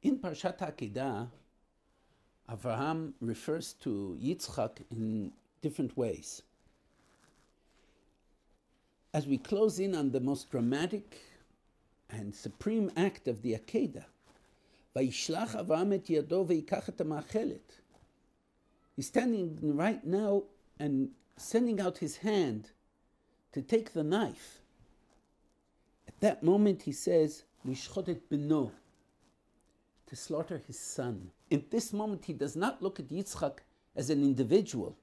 In Parshat Akedah, Avraham refers to Yitzchak in different ways. As we close in on the most dramatic and supreme act of the Akedah, Vayishlach Avraham et yado v'yikach et ha'ma'achelet. He's standing right now and sending out his hand to take the knife. At that moment he says, Lishchot et beno, to slaughter his son. In this moment he does not look at Yitzchak as an individual,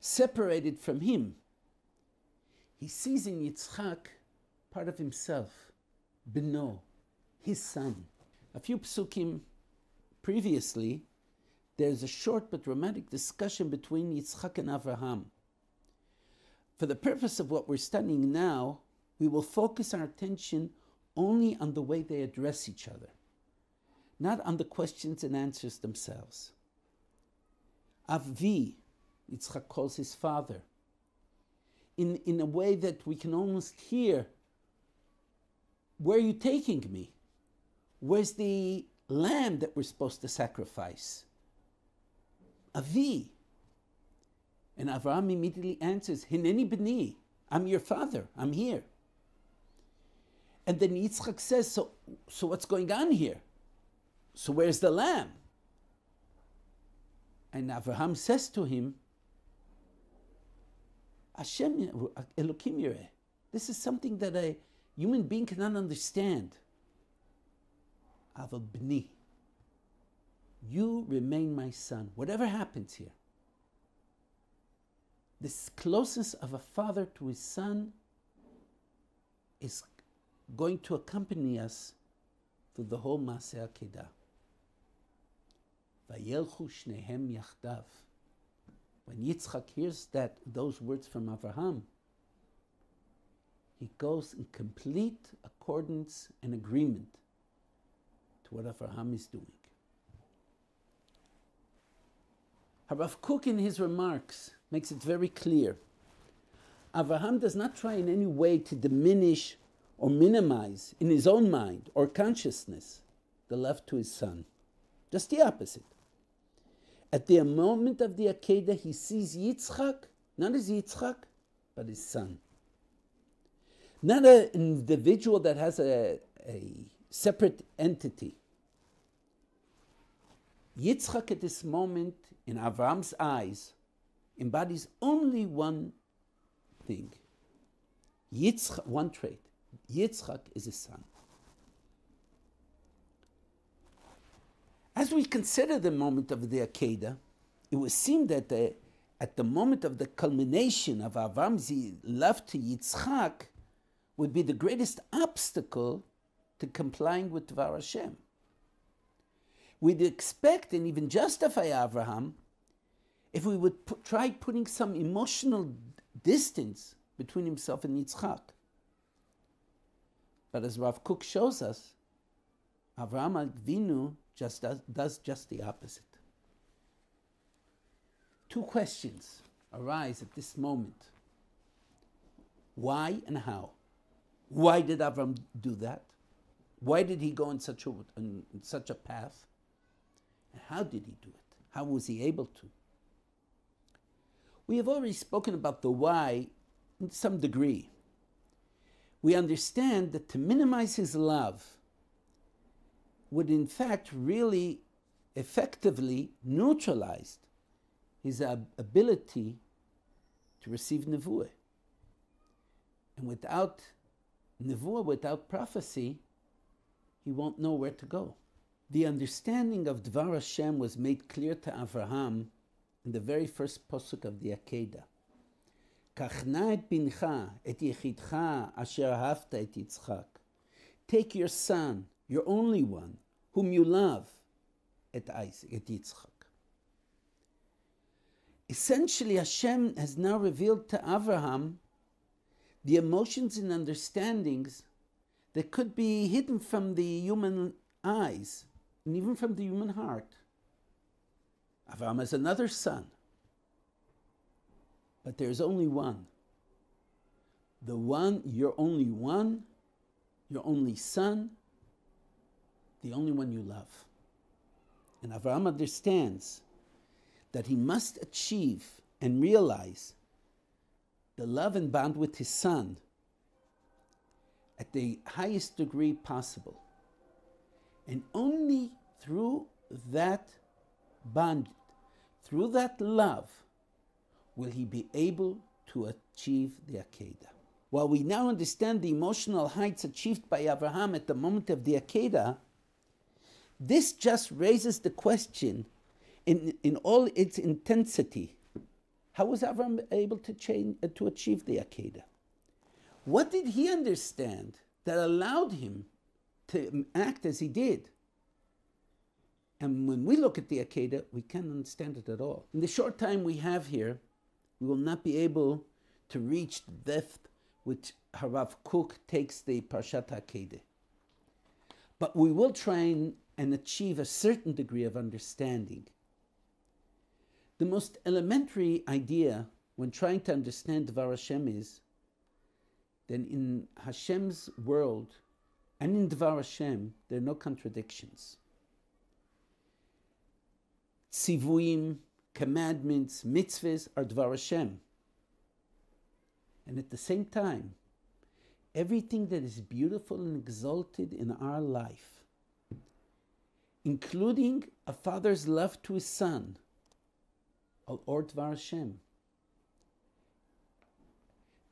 separated from him. He sees in Yitzchak part of himself, beno, his son. A few psukim previously, there's a short but dramatic discussion between Yitzchak and Avraham. For the purpose of what we're studying now, we will focus our attention only on the way they address each other, not on the questions and answers themselves. Avi, Yitzchak calls his father, in a way that we can almost hear, where are you taking me? Where's the lamb that we're supposed to sacrifice? Avi. And Avraham immediately answers, Hineni b'ni, I'm your father, I'm here. And then Yitzchak says, so what's going on here? So where's the lamb? And Avraham says to him, Hashem Elokim Yireh. This is something that a human being cannot understand. Aval b'ni, you remain my son, whatever happens here. This closeness of a father to his son is going to accompany us through the whole Maseh Akedah. Vayelchu shnehem yachdav. When Yitzchak hears those words from Avraham, he goes in complete accordance and agreement to what Avraham is doing. Harav Kook in his remarks makes it very clear. Avraham does not try in any way to diminish or minimize in his own mind or consciousness the love to his son. Just the opposite. At the moment of the Akedah, he sees Yitzchak, not as Yitzchak, but his son. Not an individual that has a separate entity. Yitzchak at this moment, in Avraham's eyes, embodies only one thing. Yitzchak, one trait. Yitzchak is his son. As we consider the moment of the Akedah, it would seem that at the moment of the culmination of Avram's love to Yitzchak would be the greatest obstacle to complying with Dvar Hashem. We'd expect and even justify Avraham if we would try putting some emotional distance between himself and Yitzchak. But as Rav Kook shows us, Avraham Avinu does just the opposite. Two questions arise at this moment. Why and how? Why did Avraham do that? Why did he go in such a path? And how did he do it? How was he able to? We have already spoken about the why in some degree. We understand that to minimize his love would in fact really effectively neutralize his ability to receive nevuah. And without nevuah, without prophecy, he won't know where to go. The understanding of Dvar Hashem was made clear to Avraham in the very first posuk of the Akedah. Kachna et bincha et yechidcha asher ahavta et Yitzchak. Take your son, your only one, whom you love, et Yitzchak. Essentially, Hashem has now revealed to Avraham the emotions and understandings that could be hidden from the human eyes and even from the human heart. Avraham has another son, but there's only one. The one, your only son, the only one you love. And Avraham understands that he must achieve and realize the love and bond with his son at the highest degree possible. And only through that bond, through that love, will he be able to achieve the Akedah. While we now understand the emotional heights achieved by Avraham at the moment of the Akedah, this just raises the question in all its intensity. How was Avraham able to achieve the Akedah? What did he understand that allowed him to act as he did? And when we look at the Akedah, we can't understand it at all. In the short time we have here, we will not be able to reach the depth which Harav Kook takes the Parshat Akedah. But we will try and achieve a certain degree of understanding. The most elementary idea when trying to understand Dvar Hashem is that in Hashem's world and in Dvar Hashem, there are no contradictions. Tzivuim, commandments, mitzvahs are Dvar Hashem. And at the same time, everything that is beautiful and exalted in our life, including a father's love to his son, or Dvar Hashem.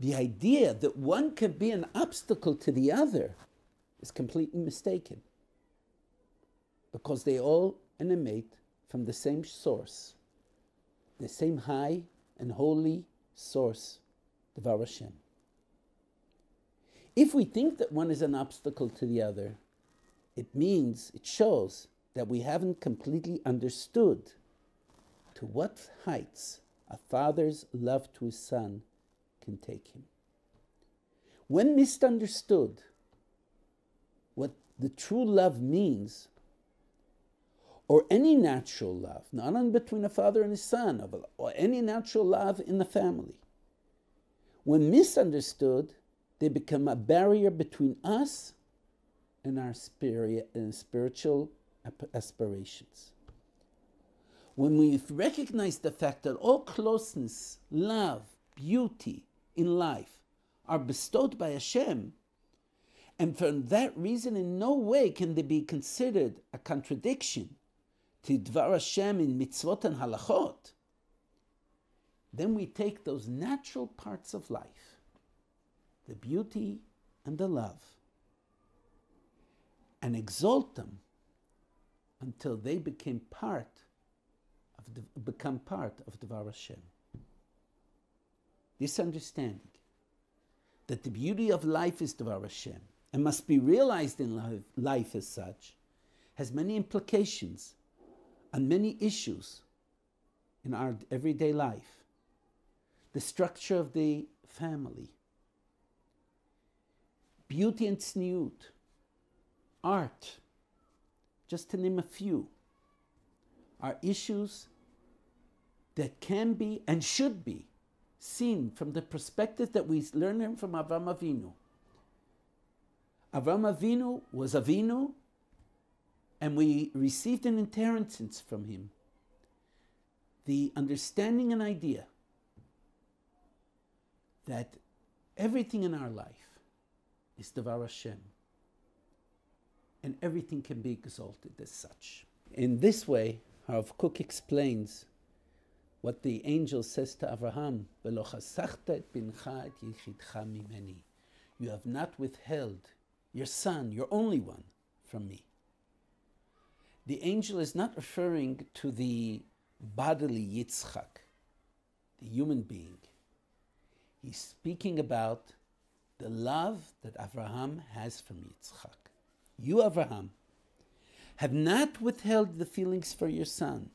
The idea that one can be an obstacle to the other is completely mistaken, because they all emanate from the same source, the same high and holy source, Dvar Hashem. If we think that one is an obstacle to the other, it shows that we haven't completely understood to what heights a father's love to his son can take him. When misunderstood what the true love means, or any natural love, not only between a father and his son, or any natural love in the family, when misunderstood, they become a barrier between us and our spiritual aspirations. When we recognize the fact that all closeness, love, beauty in life are bestowed by Hashem, and for that reason in no way can they be considered a contradiction to Dvar Hashem in mitzvot and halachot, then we take those natural parts of life, the beauty and the love, and exalt them until they become part of Dvar Hashem. This understanding that the beauty of life is Dvar Hashem and must be realized in life as such has many implications on many issues in our everyday life. The structure of the family, beauty and tzniut, art, just to name a few, are issues that can be and should be seen from the perspective that we learn from Avraham Avinu. Avraham Avinu was Avinu, and we received an inheritance from him, the understanding and idea that everything in our life is Dvar Hashem, and everything can be exalted as such. In this way, Harav Kook explains what the angel says to Avraham, "Velo chasachta et bincha et yichidcha mimeni." You have not withheld your son, your only one, from me. The angel is not referring to the bodily Yitzchak, the human being. He's speaking about the love that Avraham has from Yitzchak. You, Avraham, have not withheld the feelings for your son.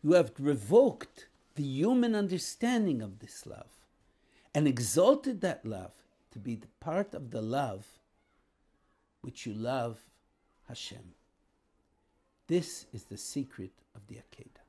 You have revoked the human understanding of this love and exalted that love to be the part of the love which you love Hashem. This is the secret of the Akedah.